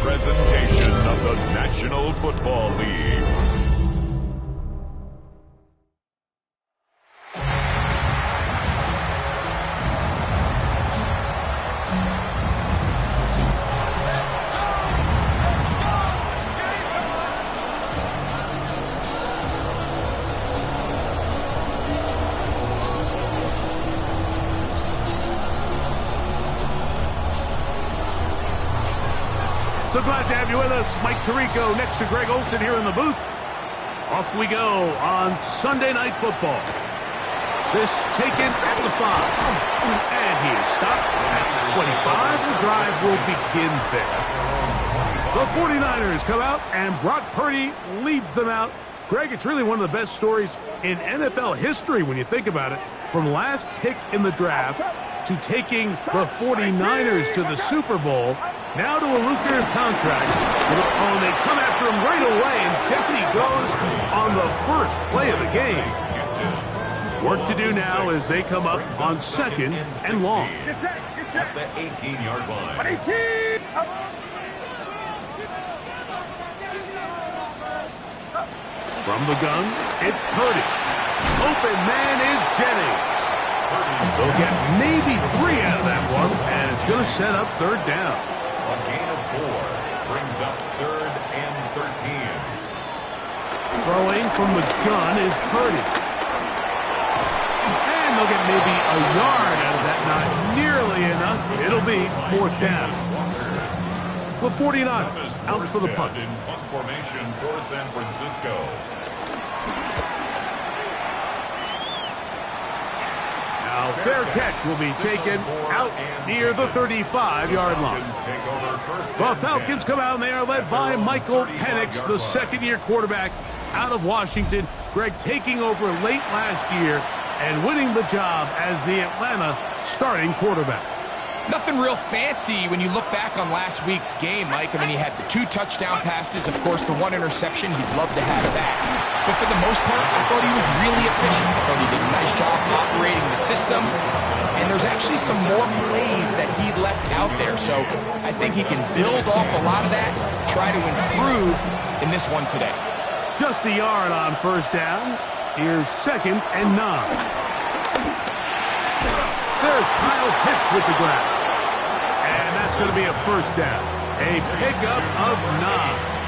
presentation of the National Football League. So glad to have you with us. Mike Tirico next to Greg Olsen here in the booth. Off we go on Sunday Night Football. This taken at the 5. And he is stopped at the 25. The drive will begin there. The 49ers come out, and Brock Purdy leads them out. Greg, it's really one of the best stories in NFL history when you think about it. From last pick in the draft to taking the 49ers to the Super Bowl, now to a lucrative contract. Oh, they come after him right away, and down he goes on the first play of the game. Work to do now as they come up on 2nd and long. At the 18-yard line. From the gun, it's Purdy. Open man is Jennings. They'll get maybe 3 out of that one, and it's going to set up 3rd down. A gain of 4 brings up 3rd and 13. Throwing from the gun is Purdy. And they'll get maybe a yard out of that. Not nearly enough. It'll be 4th down. The 49ers out for the punt. In punt formation for San Francisco. Now, fair catch will be taken out near the 35-yard line. The Falcons come out, and they are led by Michael Penix, the second-year quarterback out of Washington. Greg taking over late last year and winning the job as the Atlanta starting quarterback. Nothing real fancy when you look back on last week's game, Mike. I mean, he had the 2 touchdown passes, of course, the 1 interception. He'd love to have back. But for the most part, I thought he was really efficient. I thought he did a nice job operating the system. And there's actually some more plays that he left out there. So I think he can build off a lot of that, try to improve in this one today. Just a yard on 1st down. Here's 2nd and 9. There's Kyle Pitts with the grab. And that's going to be a 1st down. A pickup of 9.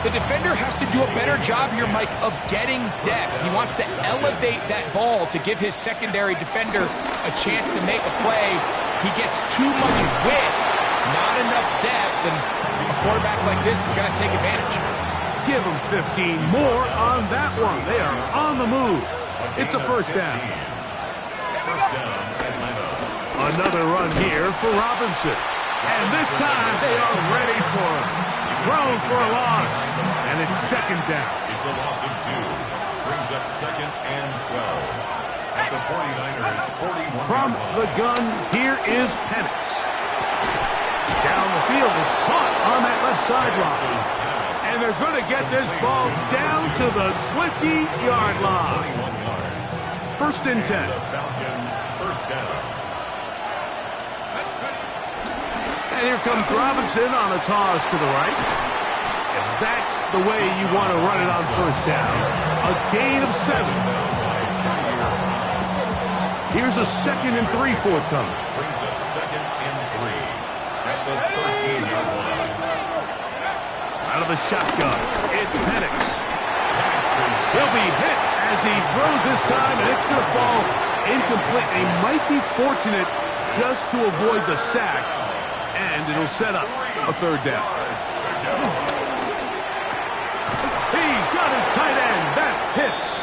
The defender has to do a better job here, Mike, of getting depth. He wants to elevate that ball to give his secondary defender a chance to make a play. He gets too much width, not enough depth, and a quarterback like this is going to take advantage. Give him 15 more on that one. They are on the move. It's a 1st down. Another run here for Robinson. And this time they are ready for him. Thrown for a loss. And it's 2nd down. It's a loss of 2. Brings up 2nd and 12. At the 49ers, 41. From the gun, here is Penix. Down the field, it's caught on that left sideline. And they're going to get this ball down to the 20-yard line. 1st and 10. First down. And here comes Robinson on a toss to the right. And that's the way you want to run it on 1st down. A gain of 7. Here's a 2nd and 3 forthcoming. Brings up 2nd and 3 at the 13-yard line. Out of the shotgun, it's Penix. He'll be hit as he throws this time, and it's going to fall incomplete. They might be fortunate just to avoid the sack, and it'll set up a 3rd down. He's got his tight end. That's Pitts.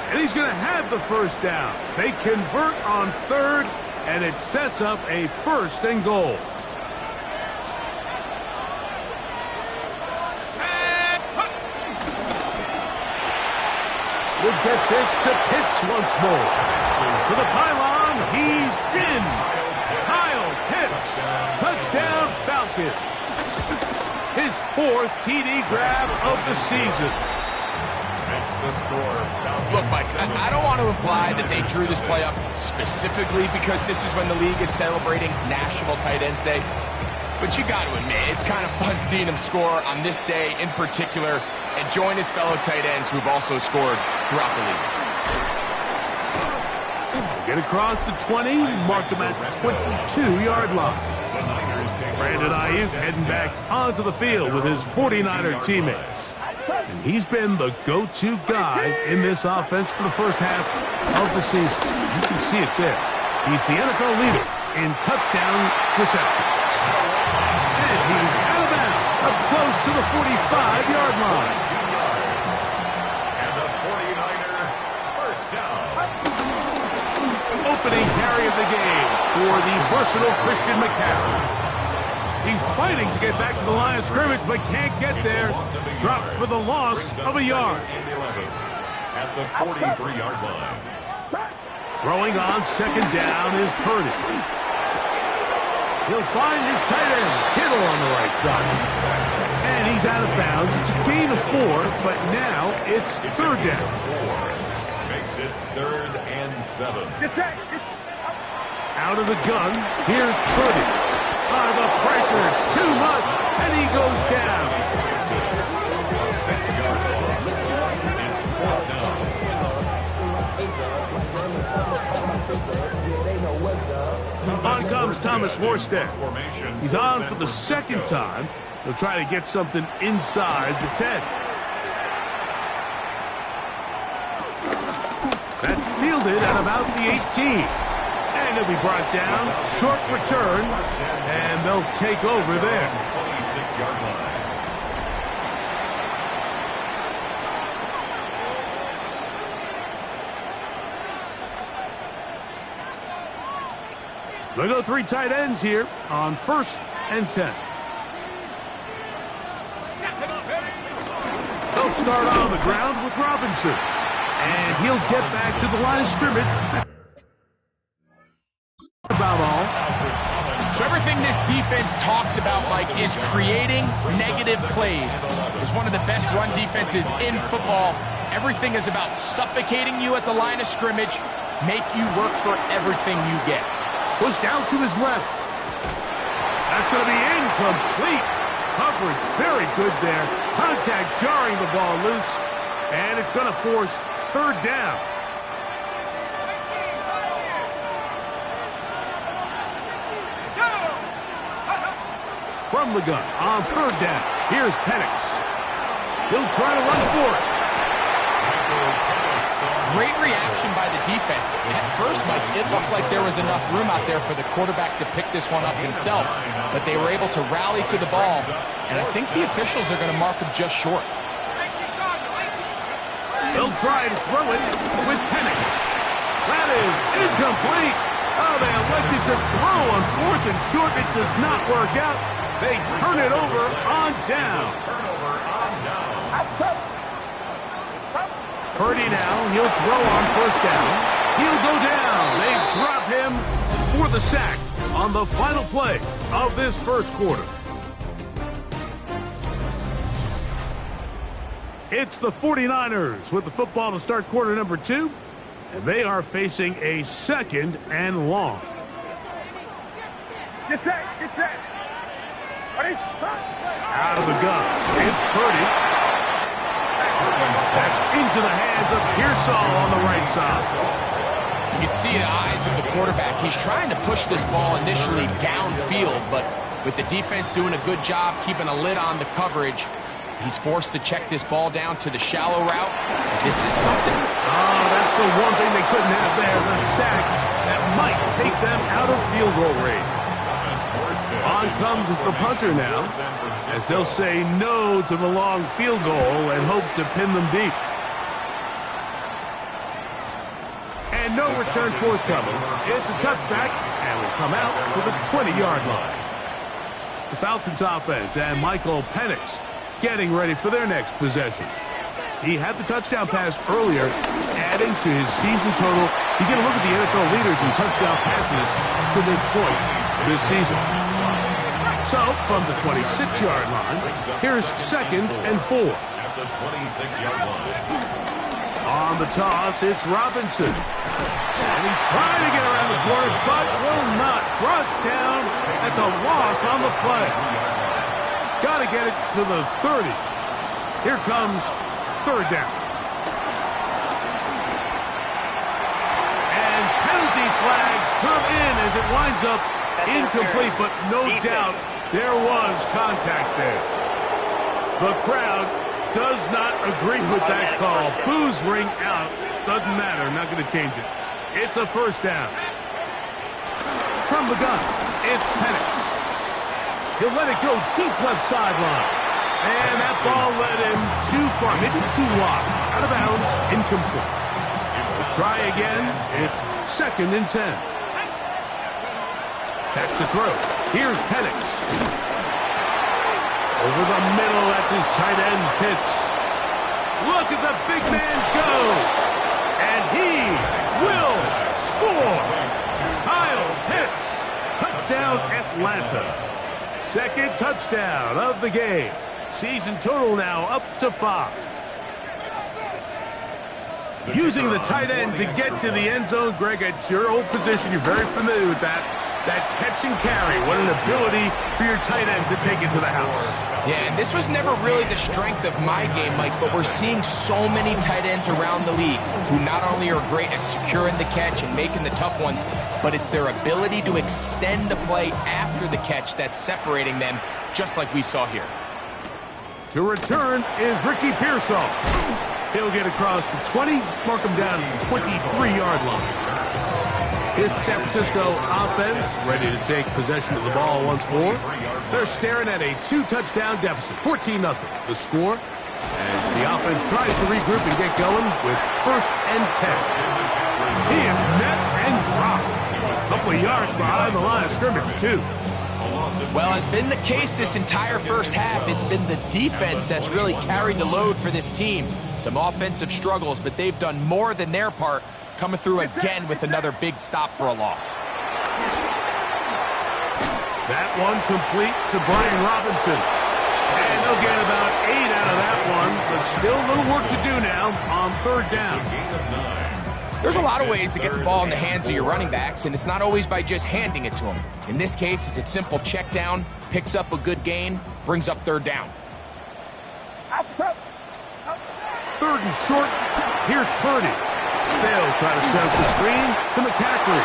And he's going to have the 1st down. They convert on 3rd, and it sets up a 1st and goal. We'll get this to Pitts once more. To the pylon, he's in. Kyle Pitts, touchdown Falcons. His 4th TD grab of the season. Makes the score. Look, Mike, I don't want to imply that they drew this play up specifically because this is when the league is celebrating National Tight Ends Day. but you got to admit, it's kind of fun seeing him score on this day in particular and join his fellow tight ends who've also scored throughout the league. Get across the 20, mark him at 22-yard line. Brandon Ayuk heading back onto the field with his 49er teammates. And he's been the go-to guy in this offense for the first half of the season. You can see it there. He's the NFL leader in touchdown receptions. And he's out of bounds, up close to the 45-yard line. And the 49er first down. Opening carry of the game for the versatile Christian McCaffrey. He's fighting to get back to the line of scrimmage, but can't get there. Dropped for the loss of a yard. At the 43-yard line. Throwing on second down is Purdy. He'll find his tight end, Kittle, on the right side. And he's out of bounds. It's a gain of 4, but now it's third down. Makes it 3rd and 7. Out of the gun, here's Purdy. The pressure, too much, and he goes down. 6-yard loss. It's 4th down. On comes Thomas Morstead. He's on for the second time. He'll try to get something inside the 10. That's fielded at about the 18. And he'll be brought down. Short return. And they'll take over there. 26-yard line. They'll go 3 tight ends here on 1st and 10. They'll start on the ground with Robinson. And he'll get back to the line of scrimmage. About all. So everything this defense talks about, Mike, is creating negative plays. It's one of the best run defenses in football. Everything is about suffocating you at the line of scrimmage, make you work for everything you get. Push down to his left. That's going to be incomplete. Coverage very good there. Contact jarring the ball loose. And it's going to force third down. From the gun on third down. Here's Penix. He'll try to run for it. Great reaction by the defense. At first, Mike, it looked like there was enough room out there for the quarterback to pick this one up himself, but they were able to rally to the ball, and I think the officials are going to mark him just short. They'll try and throw it with Penix. That is incomplete. Oh, they elected to throw on 4th and short. It does not work out. They turn it over on down. Purdy now, he'll throw on first down. He'll go down. They drop him for the sack on the final play of this first quarter. It's the 49ers with the football to start quarter number 2, and they are facing a 2nd and long. Get set, get set. Out of the gun, it's Purdy. That's into the hands of Pearsall on the right side. You can see the eyes of the quarterback. He's trying to push this ball initially downfield, but with the defense doing a good job keeping a lid on the coverage, he's forced to check this ball down to the shallow route. This is something. Oh, that's the one thing they couldn't have there, the sack that might take them out of field goal range. On comes the punter now, as they'll say no to the long field goal and hope to pin them deep. And no return forthcoming. It's a touchback, and will come out to the 20-yard line. The Falcons offense and Michael Penix getting ready for their next possession. He had the touchdown pass earlier, adding to his season total. You get a look at the NFL leaders in touchdown passes to this point this season. So, from the 26-yard line, here's 2nd and 4. At the 26-yard line. On the toss, it's Robinson. And he's trying to get around the corner, but will not. Brought down That's a loss on the play. Got to get it to the 30. Here comes third down. And penalty flags come in as it winds up incomplete, but no doubt there was contact there. The crowd does not agree with that call. Boos ring out. Doesn't matter. Not going to change it. It's a first down. From the gun, it's Penix. He'll let it go deep left sideline. And that ball led him too far, maybe too wide. Out of bounds, incomplete. Try again. It's 2nd and 10. Back to throw. Here's Penix. Over the middle, that's his tight end Pitts. Look at the big man go. And he will score. Kyle Pitts. Touchdown, Atlanta. 2nd touchdown of the game. Season total now up to 5. Using the tight end to get to the end zone, Greg, it's your old position. You're very familiar with that. That catch and carry. What an ability for your tight end to take it to the house. Yeah, and this was never really the strength of my game, Mike, but we're seeing so many tight ends around the league who not only are great at securing the catch and making the tough ones, but it's their ability to extend the play after the catch that's separating them, just like we saw here. To return is Ricky Pearsall. He'll get across the 20, mark him down at the 23-yard line. It's San Francisco offense ready to take possession of the ball once more. They're staring at a 2-touchdown deficit, 14-0. The score as the offense tries to regroup and get going with 1st and 10. He is met and dropped. A couple of yards behind the line of scrimmage, too. Well, as been the case this entire first half, it's been the defense that's really carried the load for this team. Some offensive struggles, but they've done more than their part, coming through again with another big stop for a loss. That one complete to Brian Robinson. And they'll get about 8 out of that one, but still a little work to do now on 3rd down. There's a lot of ways to get the ball in the hands of your running backs, and it's not always by just handing it to them. In this case, it's a simple check down, picks up a good gain, brings up 3rd down. 3rd and short. Here's Purdy. They'll try to set up the screen to McCaffrey.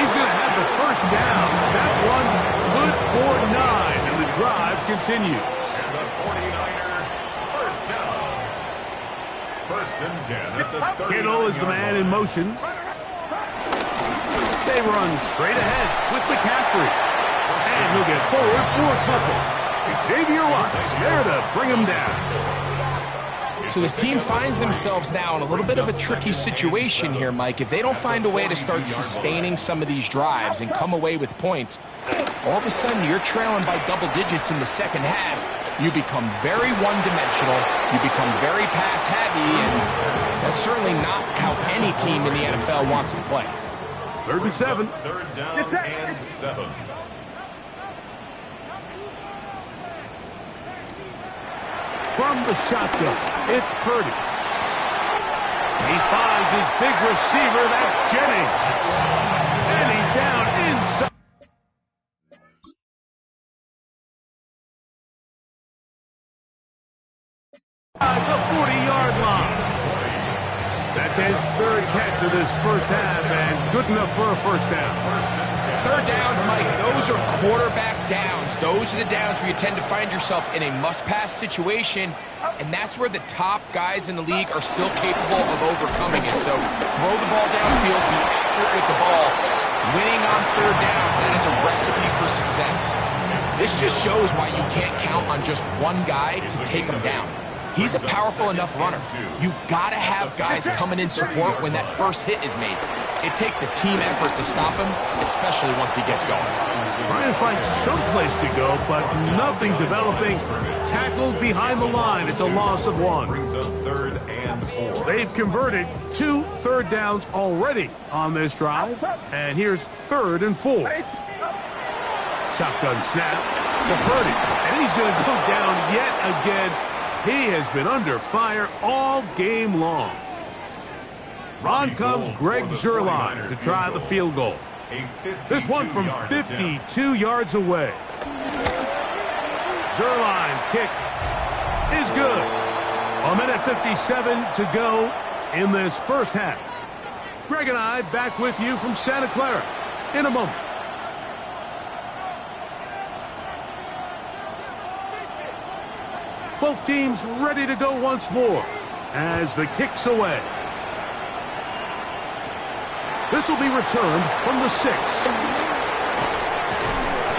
He's going to have the first down. That one good for 9, and the drive continues. And the 49er first down. 1st and 10 at the 39-yard line. Kittle is the man in motion. They run straight ahead with McCaffrey. And he'll get forward for a couple. Xavier Watts there to bring him down. So this team finds themselves now in a little bit of a tricky situation here, Mike. If they don't find a way to start sustaining some of these drives and come away with points, all of a sudden you're trailing by double digits in the 2nd half. You become very one-dimensional. You become very pass-heavy, and that's certainly not how any team in the NFL wants to play. 3rd and 7. 3rd down and 7. From the shotgun, it's Purdy. He finds his big receiver, that's Jennings. And he's down inside. The 40-yard line. That's his 3rd catch of this first half, and good enough for a first down. 3rd downs, Mike, those are quarterback downs. Those are the downs where you tend to find yourself in a must-pass situation, and that's where the top guys in the league are still capable of overcoming it. So throw the ball downfield, be accurate with the ball. Winning on 3rd downs, that is a recipe for success. This just shows why you can't count on just one guy to take him down. He's a powerful enough runner. You gotta have guys coming in support when that first hit is made. It takes a team effort to stop him, especially once he gets going. Trying to find some place to go, but nothing developing. Tackled behind the line. It's a loss of 1. Brings up 3rd and 4. They've converted 2 third downs already on this drive. And here's 3rd and 4. Shotgun snap to Purdy. And he's going to go down yet again. He has been under fire all game long. On comes Greg Zuerlein to try the field goal. This one from 52 yards away. Zuerlein's kick is good. 1:57 to go in this first half. Greg and I back with you from Santa Clara in a moment. Both teams ready to go once more as the kick's away. This will be returned from the 6.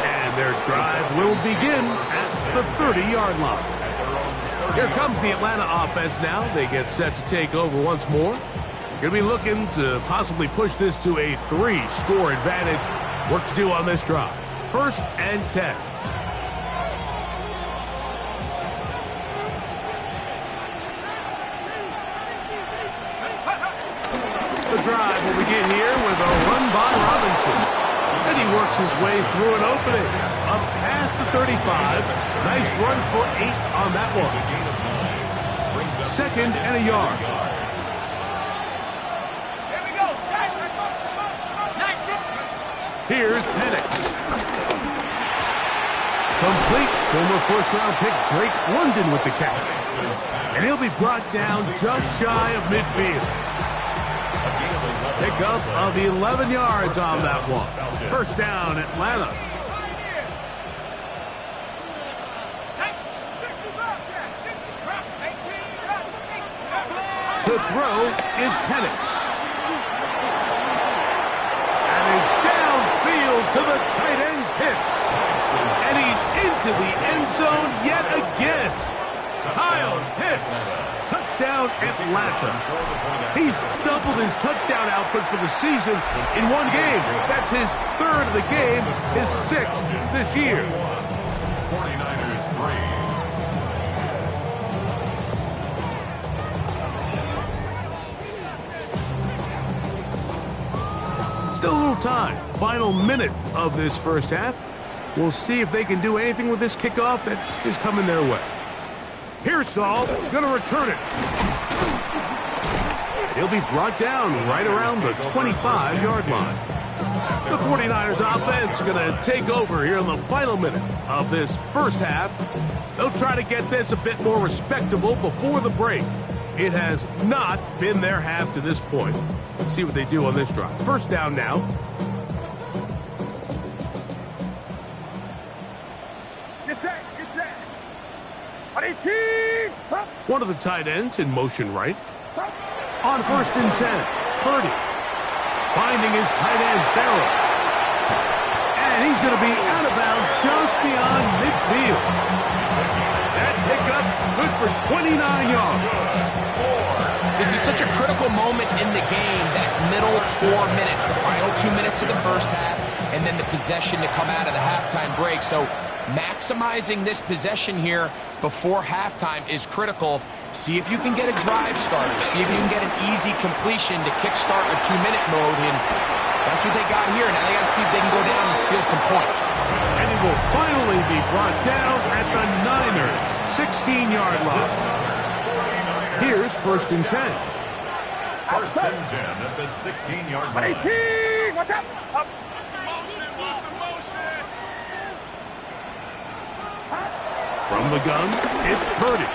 And their drive will begin at the 30-yard line. Here comes the Atlanta offense now. They get set to take over once more. Going to be looking to possibly push this to a 3-score advantage. Work to do on this drive. 1st and 10. The drive will begin here with a run by Robinson. And he works his way through an opening. Up past the 35. Nice run for 8 on that one. 2nd and a yard. Here we go. Here's Penix. Complete. Former first-round pick Drake London with the catch. And he'll be brought down just shy of midfield. Pickup of 11 yards on that one. 1st down, Atlanta. To throw is Penix. And he's downfield to the tight end Pitts. And he's into the end zone yet again. Kyle Pitts. Touchdown, Atlanta. He's doubled his touchdown output for the season in one game. That's his 3rd of the game, his 6th this year. 49ers 3. Still a little time. Final minute of this first half. We'll see if they can do anything with this kickoff that is coming their way. Pearsall going to return it. He'll be brought down right around the 25-yard line. The 49ers offense going to take over here in the final minute of this first half. They'll try to get this a bit more respectable before the break. It has not been their half to this point. Let's see what they do on this drive. 1st down now. Get set. One of the tight ends in motion right. On 1st and 10, Purdy finding his tight end, Farrell. And he's going to be out of bounds just beyond midfield. That pickup good for 29 yards. This is such a critical moment in the game, that middle 4 minutes, the final 2 minutes of the first half, and then the possession to come out of the halftime break. So maximizing this possession here before halftime is critical. See if you can get a drive starter. See if you can get an easy completion to kickstart a 2-minute mode. And that's what they got here. Now they got to see if they can go down and steal some points. And he will finally be brought down at the Niners' 16-yard line. Here's 1st and 10. 1st and 10 at the 16-yard line. 18! What's up? From the gun, it's Purdy.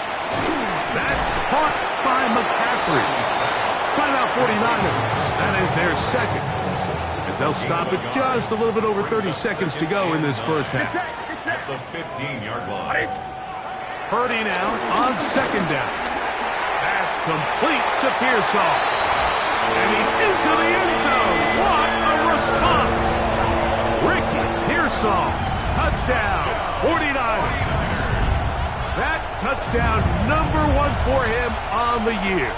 That's caught by McCaffrey. Timeout 49ers. That is their 2nd. As they'll stop it just a little bit over 30 seconds to go in this first half. At the 15-yard line. Purdy now on 2nd down. That's complete to Pearsall. And he's into the end zone. What a response. Ricky Pearsall. Touchdown. 49ers. That touchdown, #1 for him on the year.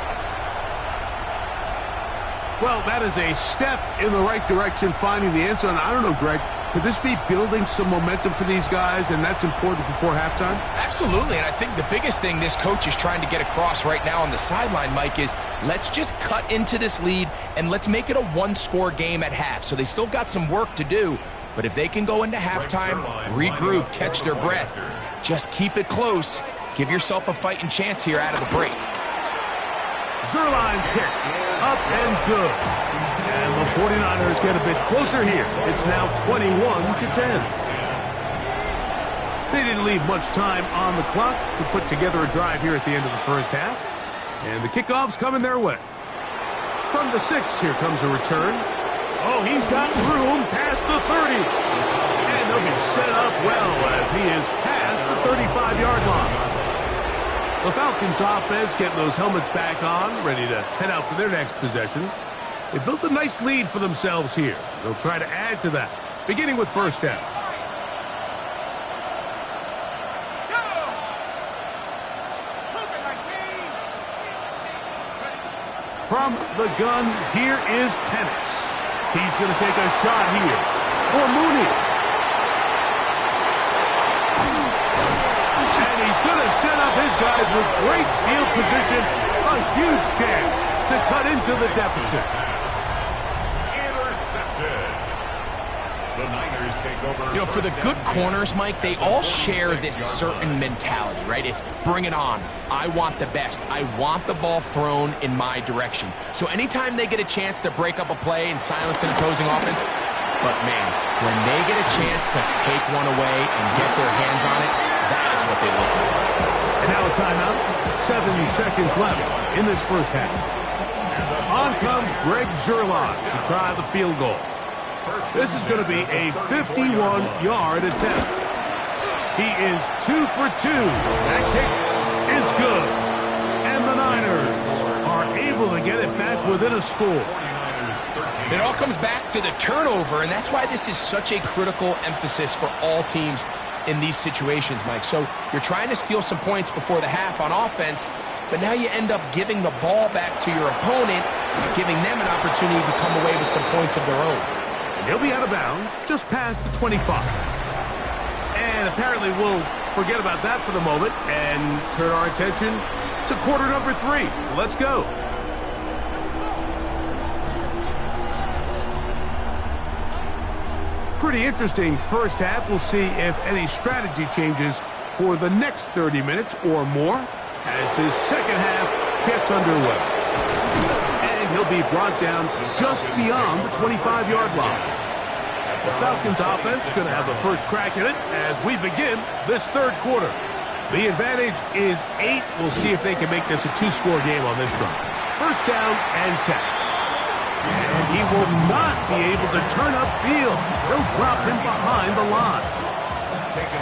Well, that is a step in the right direction, finding the end zone. I don't know, Greg, could this be building some momentum for these guys, and that's important before halftime? Absolutely, and I think the biggest thing this coach is trying to get across right now on the sideline, Mike, is let's just cut into this lead, and let's make it a 1-score game at half. So they still got some work to do, but if they can go into halftime, regroup, catch their breath, just keep it close. Give yourself a fighting chance here out of the break. Zuerlein's kick, up and good. And the 49ers get a bit closer here. It's now 21-10. They didn't leave much time on the clock to put together a drive here at the end of the first half. And the kickoff's coming their way. From the 6, here comes a return. Oh, he's got room past the 30. And they'll be set up well as he is past the 35-yard line. The Falcons offense getting those helmets back on, ready to head out for their next possession. They built a nice lead for themselves here. They'll try to add to that, beginning with first down. From the gun, here is Penix. He's going to take a shot here for Mooney. And he's going to set up his guys with great field position. A huge chance to cut into the deficit. Intercepted. The Niners take over. You know, for the good corners, Mike, they all share this certain mentality, right? It's bring it on. I want the best. I want the ball thrown in my direction. So anytime they get a chance to break up a play and silence an opposing offense, but man, when they get a chance to take one away and get their hands on it, that is what they look for. And now a timeout. 7 seconds left in this first half. On comes Greg Zuerlein to try the field goal. This is going to be a 51-yard attempt. He is 2 for 2. That kick is good. And the Niners are able to get it back within a score. It all comes back to the turnover, and that's why this is such a critical emphasis for all teams in these situations, Mike. So you're trying to steal some points before the half on offense, but now you end up giving the ball back to your opponent, giving them an opportunity to come away with some points of their own. And he'll be out of bounds just past the 25. And apparently we'll forget about that for the moment and turn our attention to quarter number 3. Let's go. Pretty interesting first half. We'll see if any strategy changes for the next 30 minutes or more as this second half gets underway. And he'll be brought down just beyond the 25-yard line. The Falcons offense is going to have the first crack at it as we begin this third quarter. The advantage is 8. We'll see if they can make this a 2-score game on this drive. First down and 10. And he will not be able to turn upfield. They'll drop him behind the line.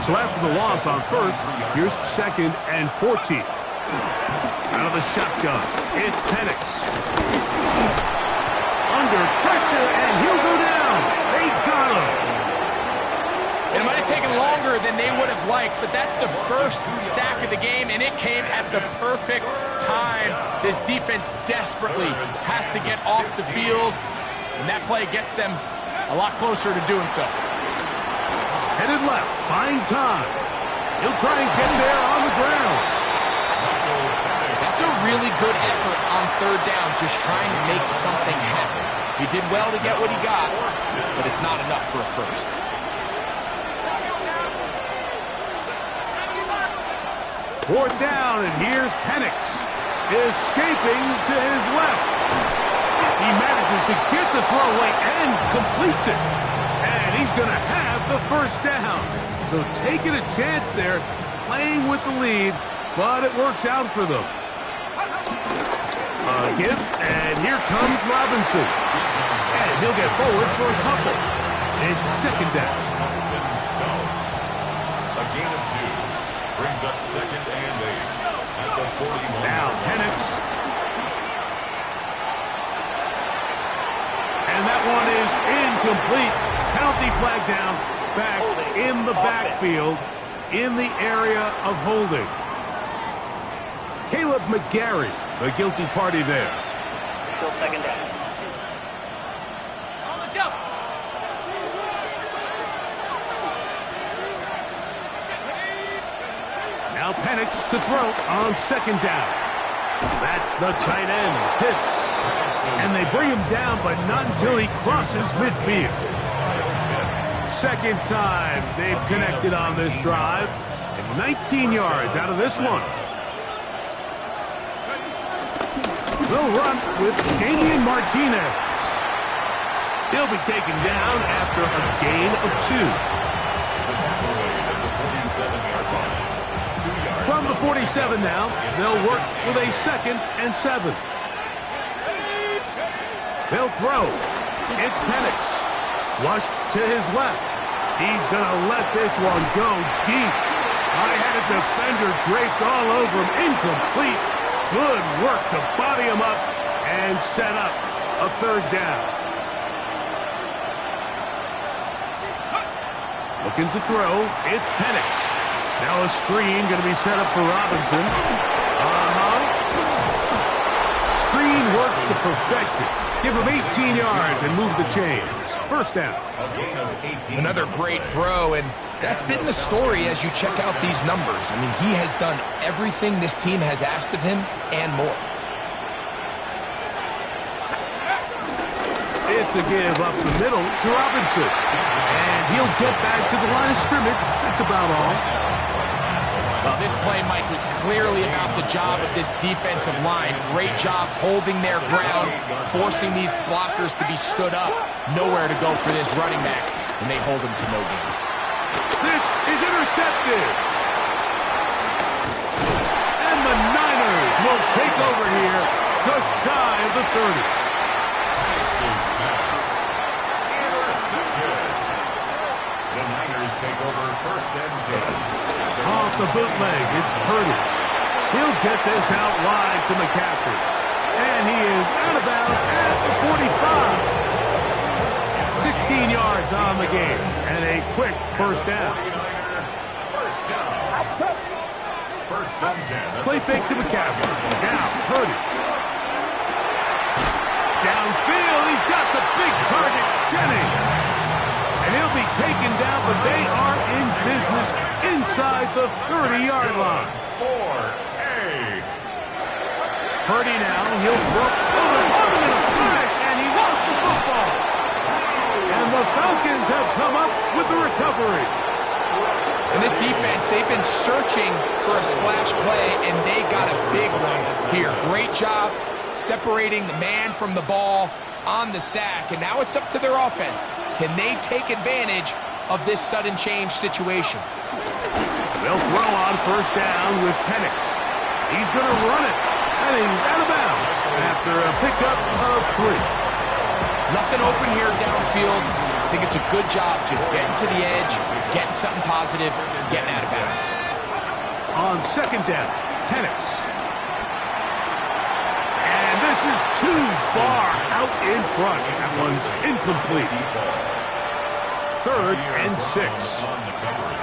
So after the loss on first, here's 2nd and 14. Out of the shotgun, it's Penix. Under pressure, and he'll go down. They got him. It might have taken longer than they would have liked, but that's the first sack of the game, and it came at the perfect time. This defense desperately has to get off the field, and that play gets them a lot closer to doing so. Headed left, buying time. He'll try and get there on the ground. That's a really good effort on third down, just trying to make something happen. He did well to get what he got, but it's not enough for a first. Fourth down, and here's Penix. Escaping to his left. He manages to get the throw away and completes it. And he's going to have the first down. So taking a chance there, playing with the lead, but it works out for them. A give, and here comes Robinson. And he'll get forward for a couple. It's second down. A gain of 2 brings up 2nd and 8 at the 41. Now Penix. And that one is incomplete. Penalty flag down, back in the backfield, in the area of holding. Caleb McGarry, the guilty party there. Still second down. Now Penix to throw on second down. That's the tight end, Pitts. And they bring him down, but not until he crosses midfield. Second time they've connected on this drive. And 19 yards out of this one. They'll run with Damian Martinez. He'll be taken down after a gain of 2. The tackle made at the 47-yard line. 2 yards. From the 47 now, they'll work with a 2nd and 7. They'll throw. It's Penix. Flushed to his left. He's going to let this one go deep. I had a defender draped all over him. Incomplete. Good work to body him up and set up a 3rd down. Looking to throw. It's Penix. Now a screen going to be set up for Robinson. Screen works to perfection. Give him 18 yards and move the chains. 1st down. A gain of 18. Another great throw, and that's been the story as you check out these numbers. I mean, he has done everything this team has asked of him and more. It's a give up the middle to Robinson. And he'll get back to the line of scrimmage. That's about all. Well, this play, Mike, was clearly about the job of this defensive line. Great job holding their ground, forcing these blockers to be stood up. Nowhere to go for this running back, and they hold him to no gain. This is intercepted. And the Niners will take over here just shy of the 30. Texas pass. Intercepted. The Niners take over 1st and 10. Off the bootleg, it's Purdy. He'll get this out wide to McCaffrey. And he is out of bounds at the 45. 16 yards on the game. And a quick 1st down. 1st down. 1st and 10. Play fake to McCaffrey. Now, Purdy. Downfield, he's got the big target, Jennings. And he'll be taken down, but they are in business inside the 30-yard line. 4A. Purdy now, he'll throw over in a flash, and he lost the football. And the Falcons have come up with the recovery. And this defense, they've been searching for a splash play, and they got a big one here. Great job separating the man from the ball on the sack, and now it's up to their offense. Can they take advantage of this sudden change situation? They'll throw on 1st down with Penix. He's going to run it, and he's out of bounds after a pickup of 3. Nothing open here downfield. I think it's a good job just getting to the edge, getting something positive, getting out of bounds. On 2nd down, Penix. And this is too far out in front. That one's incomplete. 3rd and 6. On the coverage.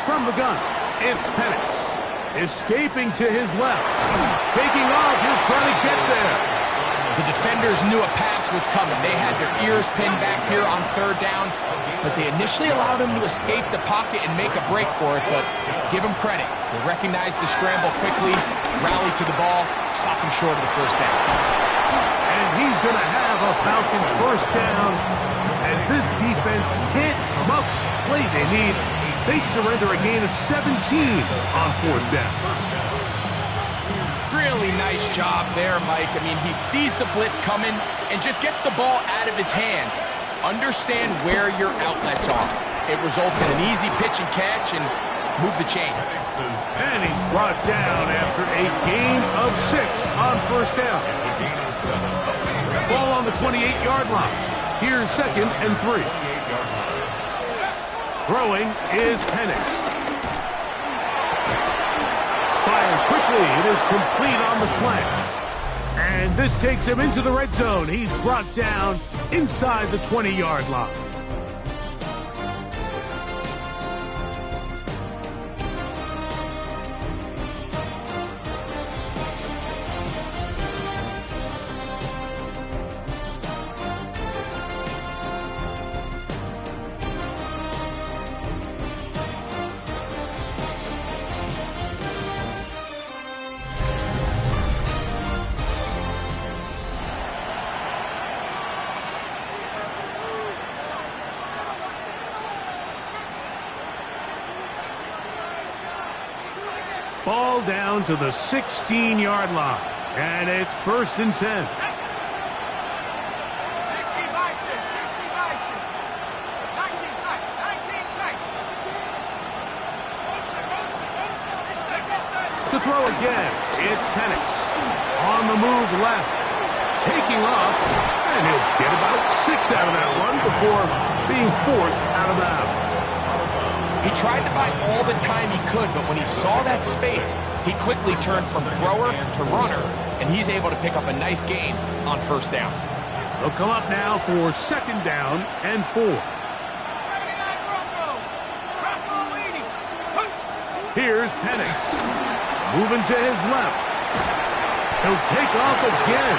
From the gun, it's Penix. Escaping to his left. Taking off, he'll try to get there. The defenders knew a pass was coming. They had their ears pinned back here on 3rd down, but they initially allowed him to escape the pocket and make a break for it, but give him credit. They recognized the scramble quickly, rallied to the ball, stopped him short of the 1st down. And he's going to have a Falcons 1st down as this defense can't come up with the play they need. They surrender a gain of 17 on 4th down. Really nice job there, Mike. I mean, he sees the blitz coming and just gets the ball out of his hands. Understand where your outlets are. It results in an easy pitch and catch and move the chains. And he's brought down after a gain of 6 on 1st down. It's a gain of 7. Ball on the 28-yard line. Here's 2nd and 3. 28-yard line. Throwing is Penix. Fires quickly. It is complete on the slant. And this takes him into the red zone. He's brought down inside the 20-yard line. Ball down to the 16-yard line. And it's 1st and 10. 60 by 6, 60 by 6. 19 tight, 19 tight. To throw again, it's Penix. On the move left. Taking off. And he'll get about 6 out of that one before being forced out of bounds. He tried to buy all the time he could, but when he saw that space, he quickly turned from thrower to runner, and he's able to pick up a nice gain on 1st down. They'll come up now for 2nd down and 4. 79 Bronco. Bronco leading. Here's Penix. Moving to his left. He'll take off again.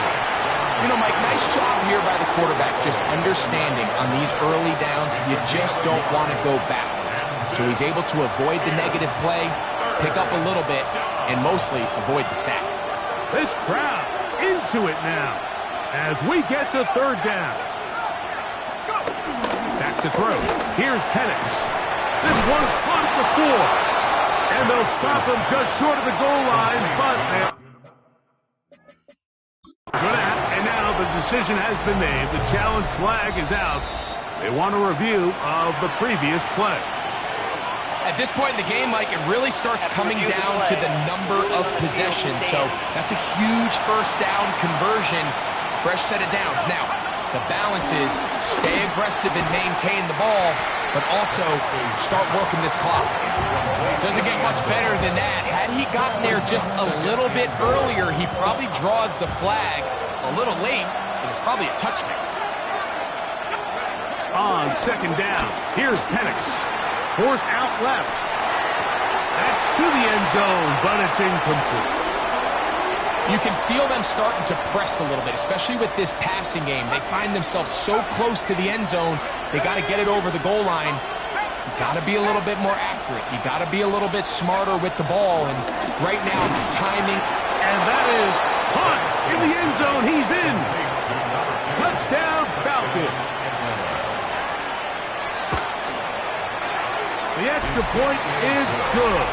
You know, Mike, nice job here by the quarterback, just understanding on these early downs, you just don't want to go backwards. So he's able to avoid the negative play, pick up a little bit, and mostly avoid the sack. This crowd into it now as we get to 3rd down. Back to throw. Here's Penix. This one caught at the 4. And they'll stop him just short of the goal line, but they're good at. And now the decision has been made. The challenge flag is out. They want a review of the previous play. At this point in the game, Mike, it really starts coming down to the number of possessions. So that's a huge 1st down conversion, fresh set of downs. Now, the balance is stay aggressive and maintain the ball, but also start working this clock. Doesn't get much better than that. Had he gotten there just a little bit earlier, he probably draws the flag a little late, and it's probably a touchdown. On 2nd down, here's Penix. Forced out left. That's to the end zone, but it's incomplete. You can feel them starting to press a little bit, especially with this passing game. They find themselves so close to the end zone, they got to get it over the goal line. You got to be a little bit more accurate. You got to be a little bit smarter with the ball. And right now, timing. And that is caught in the end zone. He's in. Touchdown, Falcons. The extra point is good.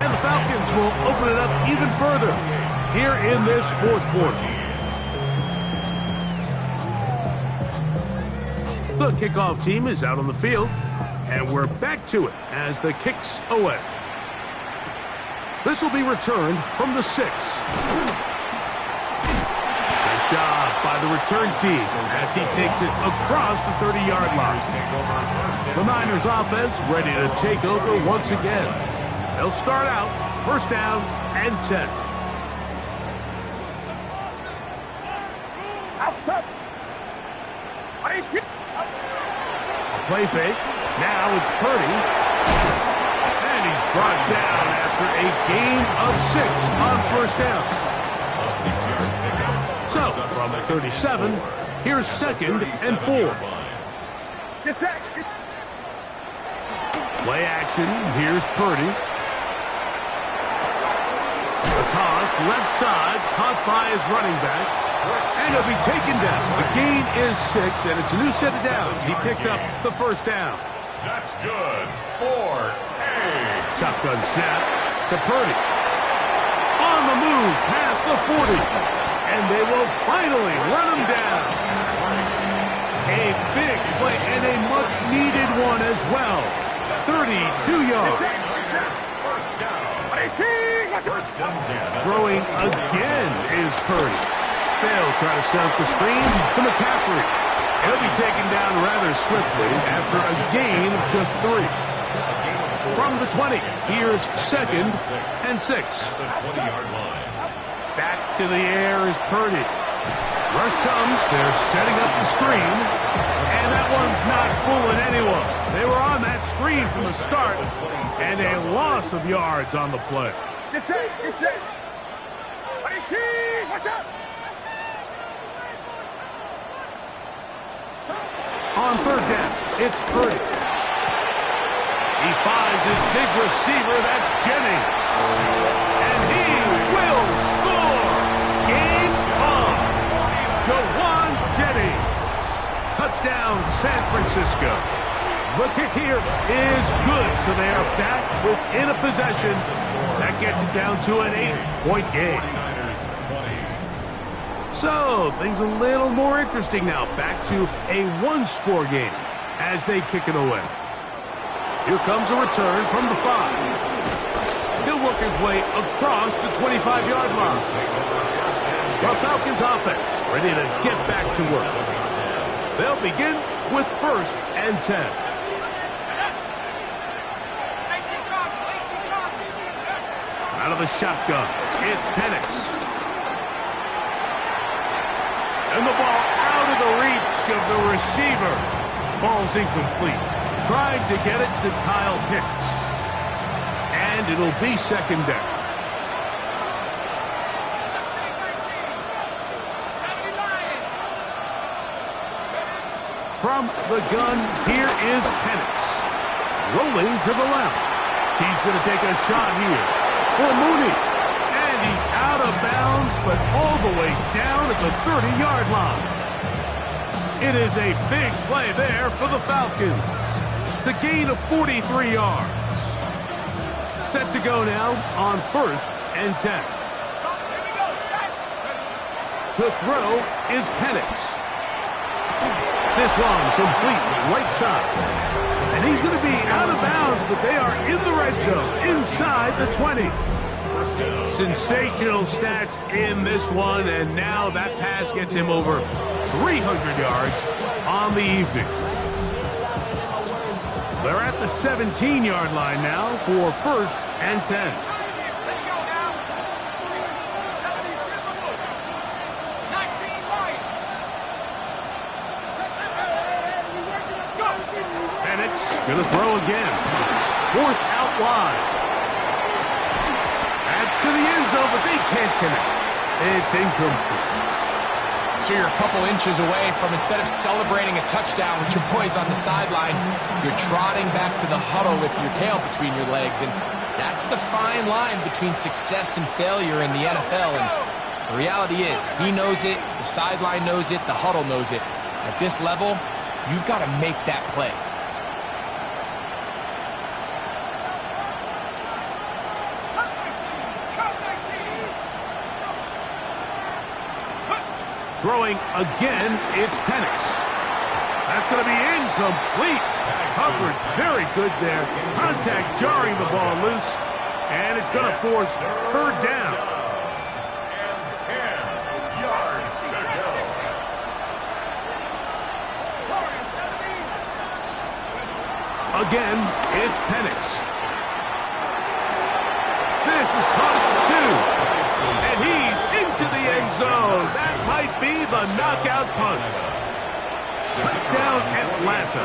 And the Falcons will open it up even further here in this 4th quarter. The kickoff team is out on the field, and we're back to it as the kick's away. This will be returned from the 6. Nice job by the return team as he takes it across the 30-yard line. The Niners offense ready to take over once again. They'll start out 1st down and 10. Outside. 18. Play fake. Now it's Purdy. And he's brought down after a gain of 6 on 1st down. So, from the 37, here's 2nd and 4. Play action. Here's Purdy. The toss, left side, caught by his running back. And he'll be taken down. The gain is 6, and it's a new set of downs. He picked up the 1st down. That's good for A. Shotgun snap to Purdy. On the move past the 40. And they will finally run him down. A big play and a much-needed one as well. 32 yards. First and 10. Throwing again is Purdy. They'll try to set up the screen to McCaffrey. He'll be taken down rather swiftly after a gain of just 3. From the 20, here's 2nd and 6. The 20-yard line. Back to the air is Purdy. Rush comes, they're setting up the screen, and that one's not fooling anyone. They were on that screen from the start, and a loss of yards on the play. It's it. 18. Watch out. On 3rd down, it's Purdy. He finds his big big receiver. That's Jennings. And he will score. Game on. Jawan Jennings. Touchdown, San Francisco. The kick here is good, so they are back within a possession. That gets it down to an 8-point game. So, things a little more interesting now. Back to a one-score game as they kick it away. Here comes a return from the 5. He'll work his way across the 25-yard line. The Falcons offense ready to get back to work. They'll begin with 1st and 10. Out of the shotgun, it's Penix. And the ball out of the reach of the receiver. Ball's incomplete. Trying to get it to Kyle Pitts. And it'll be 2nd down. From the gun, here is Penix. Rolling to the left. He's going to take a shot here for Mooney. And he's out of bounds, but all the way down at the 30-yard line. It is a big play there for the Falcons. To gain of 43 yards. Set to go now on 1st and 10. To throw is Penix. This one complete right side. And he's going to be out of bounds, but they are in the red zone, inside the 20. Sensational stats in this one, and now that pass gets him over 300 yards on the evening. They're at the 17-yard line now for 1st and 10. Going to throw again. Forced out wide. Adds to the end zone, but they can't connect. It's incomplete. So you're a couple inches away from, instead of celebrating a touchdown with your boys on the sideline, you're trotting back to the huddle with your tail between your legs. And that's the fine line between success and failure in the NFL. And the reality is, he knows it, the sideline knows it, the huddle knows it. At this level, you've got to make that play. Throwing again, it's Penix. That's going to be incomplete. Covered very good there. Contact jarring the ball loose. And it's going to force 3rd down. And 10 yards to go. Again, it's Penix. This is caught 2. And he's into the end zone. That might be the knockout punch. Touchdown, Atlanta.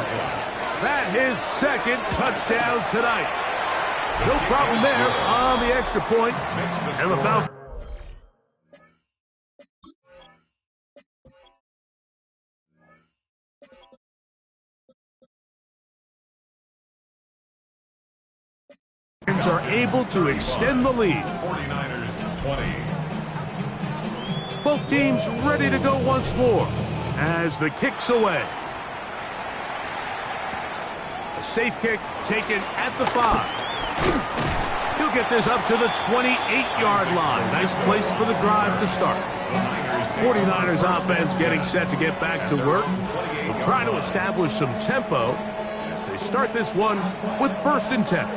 That his 2nd touchdown tonight. No problem there on the extra point. And the Falcons. Are able to extend the lead. 49ers 20. Both teams ready to go once more as the kick's away. A safe kick taken at the 5. He'll get this up to the 28-yard line. Nice place for the drive to start. 49ers offense getting set to get back to work. They'll try to establish some tempo as they start this one with 1st and 10.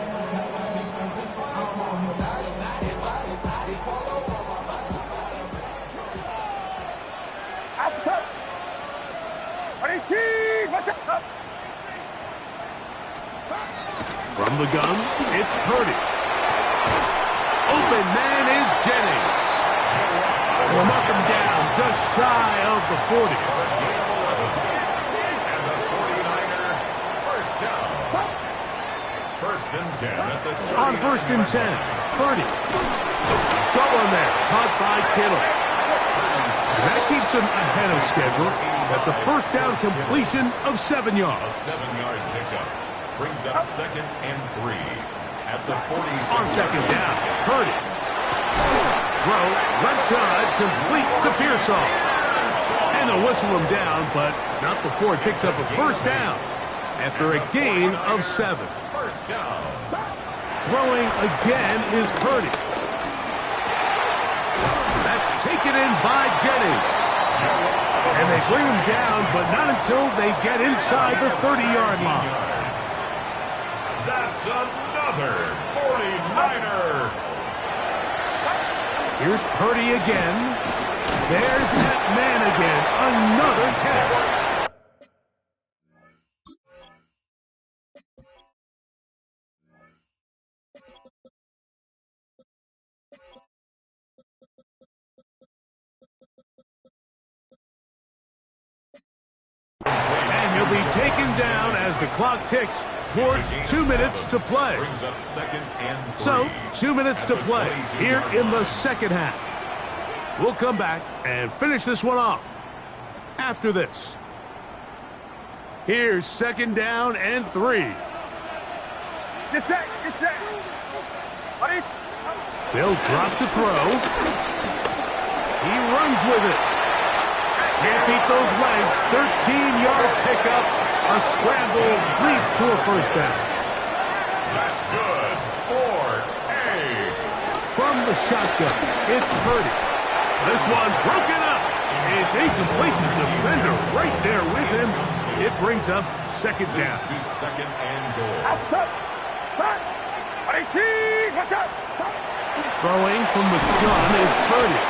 From the gun, it's Purdy. Open man is Jennings. Will knock him down just shy of the 40. And the 49er first down. 1st and 10 at the 30. On 1st and 10, Purdy. Short one there, caught by Kittle. And that keeps him ahead of schedule. That's a 1st down completion of 7 yards. A 7-yard pickup brings up 2nd and 3. At the 46. On second down, Purdy. Throw, left side, complete to Pearsall. And they'll whistle him down, but not before he picks up a first down after a gain of 7. First down. Throwing again is Purdy. That's taken in by Jennings. And they bring him down, but not until they get inside the 30-yard line. That's another 49er. Here's Purdy again. There's that man again. Another catch. And he'll be taken down as the clock ticks towards 2 minutes to play. Brings up second and 3. So, 2 minutes to play here in the second half. We'll come back and finish this one off after this. Here's second down and 3. Get set, get set. Ready? They'll drop to throw. He runs with it. Can't beat those legs. 13-yard pickup. A scramble leads to a first down. That's good. Ford. Hey. From the shotgun, it's Purdy. This one broken up. It's incomplete. The defender right there with him. It brings up second down. To second and goal. Outside. Back. Ready, team. Watch out. Throwing from the gun is Purdy.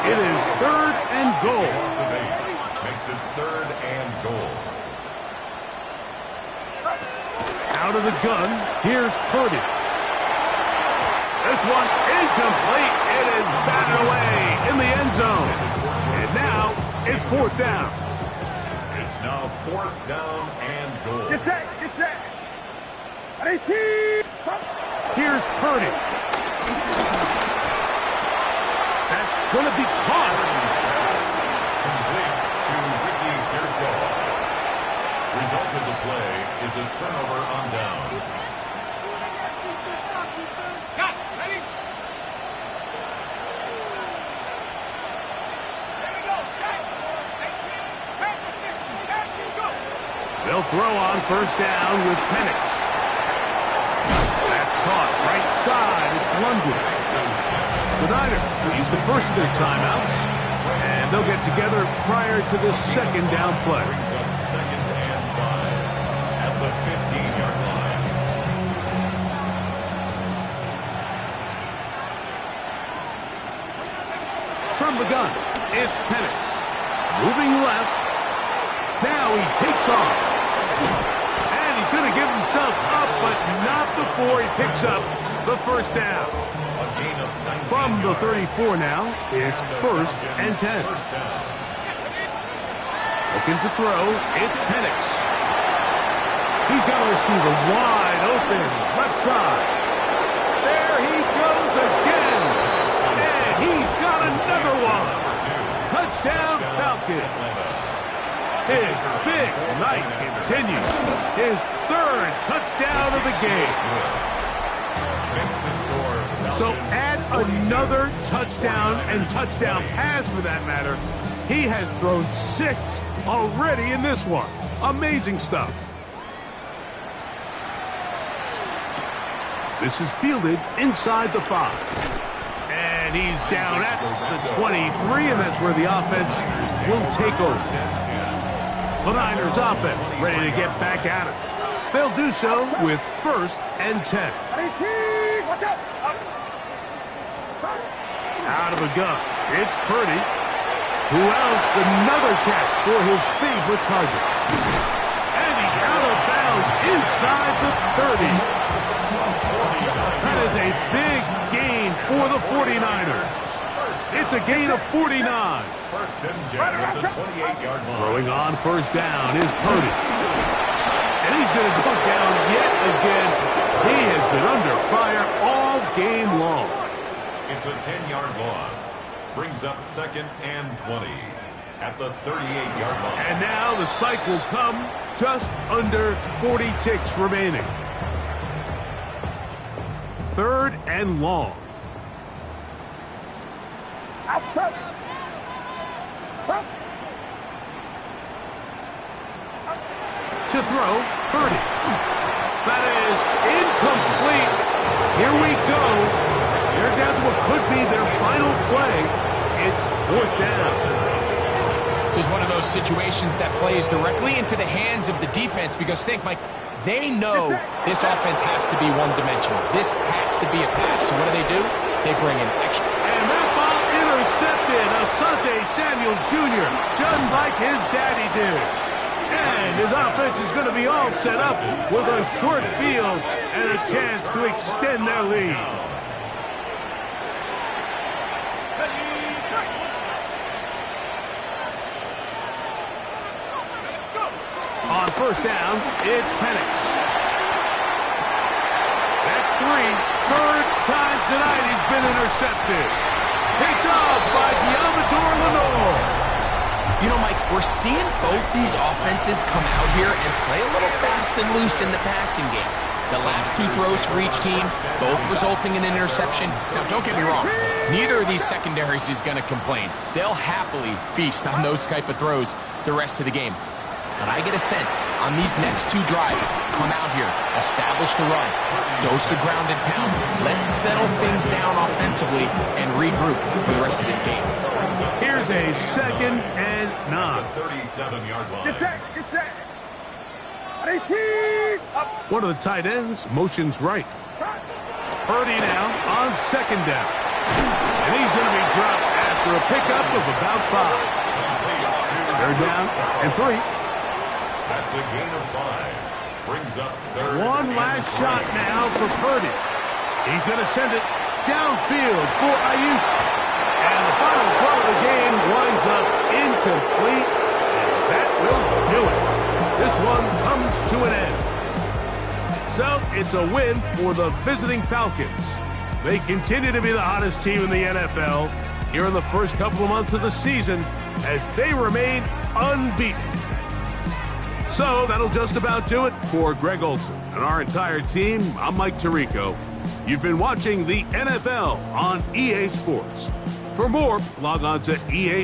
It is third and goal. Loss of 8. Makes it third and goal. Out of the gun, here's Purdy. This one incomplete. It is batted away in the end zone. And now it's fourth down. It's now fourth down and goal. Get set, get set. Ready, team. Here's Purdy. That's going to be caught. Complete to Ricky Pearsall. Result of the play is a turnover on downs. Got it. Ready? There we go. Set. 18. Back to 60. Back you go. They'll throw on first down with Penix. That's caught right side. It's London. The Niners will use the first of their timeouts, and they'll get together prior to the second down play. Brings up second and 5 at the 15-yard line. From the gun, it's Penix. Moving left. Now he takes off. And he's going to give himself up, but not before he picks up the first down. A gain of 19 From the yards. 34 now, it's first and 10. First down. Looking to throw, it's Penix. He's got a receiver wide open, left side. There he goes again. And he's got another one. Touchdown, Falcon. His big night continues. His third touchdown of the game. Makes the score. So add another touchdown and touchdown pass for that matter. He has thrown 6 already in this one. Amazing stuff. This is fielded inside the 5. And he's down at the 23, and that's where the offense will take over. The Niners offense ready to get back at it. They'll do so with first and 10. Ready, team. Watch out. Out of the gun, it's Purdy. Who else? Another catch for his favorite target. And he's out of bounds inside the 30. That is a big gain for the 49ers. It's a gain of 49. First and 10 at the 28-yard line. Throwing on first down is Purdy. And he's going to go down yet again. He has been under fire all game long. It's a 10-yard loss. Brings up second and 20 at the 38-yard line. And now the spike will come just under 40 ticks remaining. 3rd and long. To throw, Purdy. That is incomplete. Here we go. They're down to what could be their final play. It's 4th down. This is one of those situations that plays directly into the hands of the defense because think, Mike, they know this offense has to be one-dimensional. This has to be a pass. So what do? They bring in extra. And that ball intercepted. Asante Samuel Jr., just like his daddy did. And his offense is going to be all set up with a short field and a chance to extend their lead. On 1st down, it's Penix. That's 3. 3rd time tonight he's been intercepted. Picked off by Deommodore Lenoir. You know, Mike, we're seeing both these offenses come out here and play a little fast and loose in the passing game. The last 2 throws for each team, both resulting in an interception. Now, don't get me wrong. Neither of these secondaries is going to complain. They'll happily feast on those type of throws the rest of the game. But I get a sense on these next 2 drives, come out here, establish the run, dose of ground and pound. Let's settle things down offensively and regroup for the rest of this game. Here's a 2nd and 9. 37-yard line. Get set. One of the tight ends motions right. Purdy now on 2nd down. And he's going to be dropped after a pickup of about 5. They're down and 3. That's a gain of 5. Brings up 3rd. One last shot now for Purdy. He's going to send it downfield for Ayuk. And the final throw of the game winds up incomplete. And that will do it. This one comes to an end. So it's a win for the visiting Falcons. They continue to be the hottest team in the NFL here in the first couple of months of the season as they remain unbeaten. So that'll just about do it for Greg Olsen and our entire team. I'm Mike Tirico. You've been watching the NFL on EA Sports. For more, log on to EA